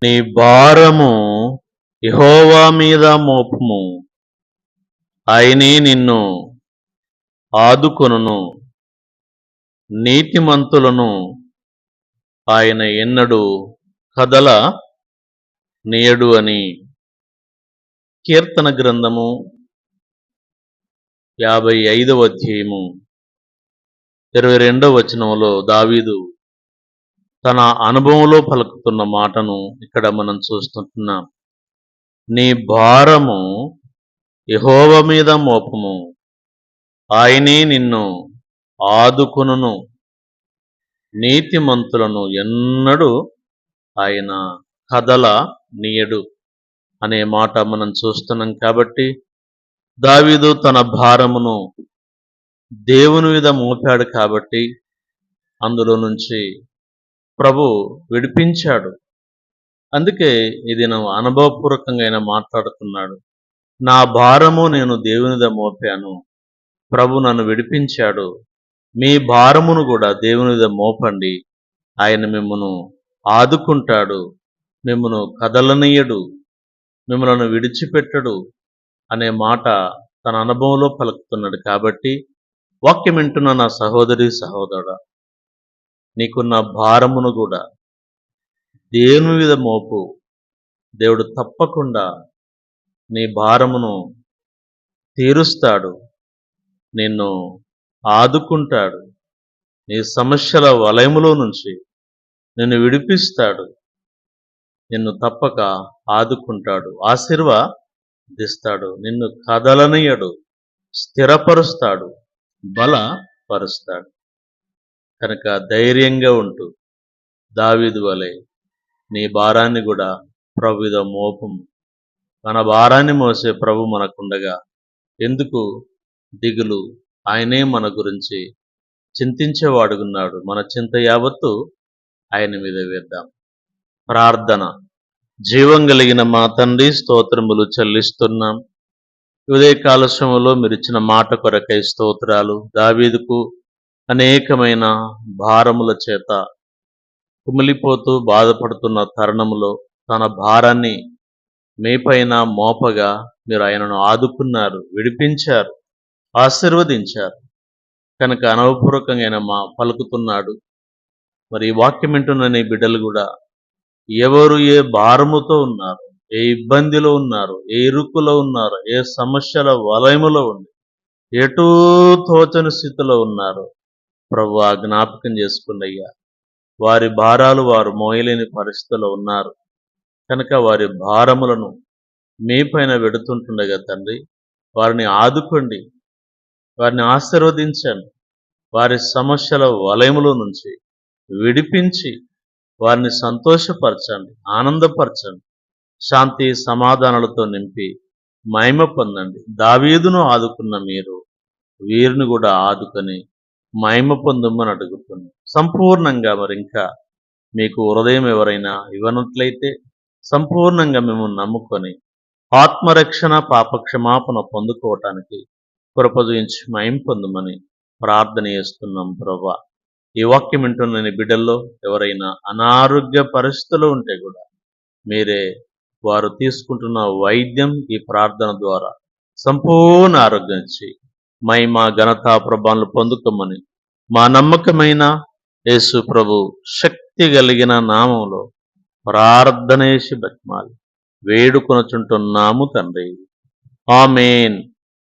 నీ భారము యెహోవా మీద మోపుము, ఆయనే నిన్ను ఆదుకొనును. నీతిమంతులను ఆయన ఎన్నడూ కదల నీయడు అని. కీర్తన గ్రంథము 55వ అధ్యాయము 22వ వచనములో దావీదు తన అనుభవంలో పలుకుతున్న మాటను ఇక్కడ మనం చూస్తుంటున్నాం. నీ భారము యెహోవా మీద మోపము, ఆయనే నిన్ను ఆదుకొనును. నీతిమంతులను ఎన్నడూ ఆయన కదల నీయడు అనే మాట మనం చూస్తున్నాం. కాబట్టి దావీదు తన భారమును దేవుని మీద మోపాడు కాబట్టి అందులో నుంచి ప్రభు విడిపించాడు. అందుకే ఇది నా అనుభవపూర్వకంగా ఆయన మాట్లాడుతున్నాడు. నా భారము నేను దేవుని మీద మోపాను, ప్రభు నన్ను విడిపించాడు. మీ భారమును కూడా దేవుని మీద మోపండి, ఆయన మిమ్మును ఆదుకుంటాడు, మిమ్మును కదలనీయడు, మిమ్మలను విడిచిపెట్టడు అనే మాట తన అనుభవంలో పలుకుతున్నాడు. కాబట్టి వాక్యం వింటున్న నా సహోదరి సహోదరుడా, నీకున్న భారమును కూడా దేవుని మీద మోపు. దేవుడు తప్పకుండా నీ భారమును తీరుస్తాడు, నిన్ను ఆదుకుంటాడు, నీ సమస్యల వలయములో నుంచి నిన్ను విడిపిస్తాడు, నిన్ను తప్పక ఆదుకుంటాడు, ఆశీర్వదిస్తాడు, నిన్ను కదలనీయడు, స్థిరపరుస్తాడు, బలపరుస్తాడు. కనుక ధైర్యంగా ఉంటూ దావీదు వలె నీ భారాన్ని కూడా ప్రభు మీద మోపము. మన భారాన్ని మోసే ప్రభు మనకుండగా ఎందుకు దిగులు? ఆయనే మన గురించి చింతించేవాడుగున్నాడు. మన చింత యావత్తు ఆయన మీద వేద్దాం. ప్రార్థన. జీవం కలిగిన మా తండ్రి, స్తోత్రములు చెల్లిస్తున్నాం. ఉదయకాల సమయంలో మీరు ఇచ్చిన మాట కొరకై స్తోత్రాలు. దావీదుకు అనేకమైన భారముల చేత కుమిలిపోతూ బాధపడుతున్న తరుణములో తన భారాన్ని మీపైన మోపగా మీరు ఆయనను ఆదుకున్నారు, విడిపించారు, ఆశీర్వదించారు. కనుక అనుభవపూర్వకంగా ఆయన పలుకుతున్నాడు. మరి ఈ వాక్యం వింటున్న నీ బిడ్డలు కూడా ఎవరు ఏ భారముతో ఉన్నారు, ఏ ఇబ్బందిలో ఉన్నారు, ఏ ఇరుకులో ఉన్నారు, ఏ సమస్యల వలయములో ఉంది, ఎటూ తోచని స్థితిలో ఉన్నారు, ప్రభువా జ్ఞాపకం చేసుకున్నయ్యా. వారి భారాలు వారు మోయలేని పరిస్థితిలో ఉన్నారు. కనుక వారి భారములను మీ పైన వెడుతుంటుండగా తండ్రి, వారిని ఆదుకోండి, వారిని ఆశీర్వదించండి, వారి సమస్యల వలయములో నుంచి విడిపించి వారిని సంతోషపరచండి, ఆనందపరచండి, శాంతి సమాధానాలతో నింపి మహిమ పొందండి. దావీదును ఆదుకున్న మీరు వీరిని కూడా ఆదుకొని మహిమ పొందమని అడుగుతున్నాం. సంపూర్ణంగా మరి ఇంకా మీకు హృదయం ఎవరైనా ఇవ్వనట్లయితే సంపూర్ణంగా మేము నమ్ముకొని ఆత్మరక్షణ పాపక్షమాపణ పొందుకోవటానికి కృప చూయించి మహిమ పొందమని ప్రార్థన చేస్తున్నాం. ప్రభువా, ఈ వాక్యం వింటున్న నీ బిడ్డల్లో ఎవరైనా అనారోగ్య పరిస్థితులు ఉంటే కూడా మీరే వారు తీసుకుంటున్న వైద్యం ఈ ప్రార్థన ద్వారా సంపూర్ణ ఆరోగ్యం ఇచ్చి మహిమ ఘనత ప్రభావాలు పొందుకోమని మా నమ్మకమైన యేసు ప్రభు శక్తి కలిగిన నామములో ప్రార్థన చేసి బతిమాలి వేడుకొనుచుంటున్నాము తండ్రి. ఆమేన్.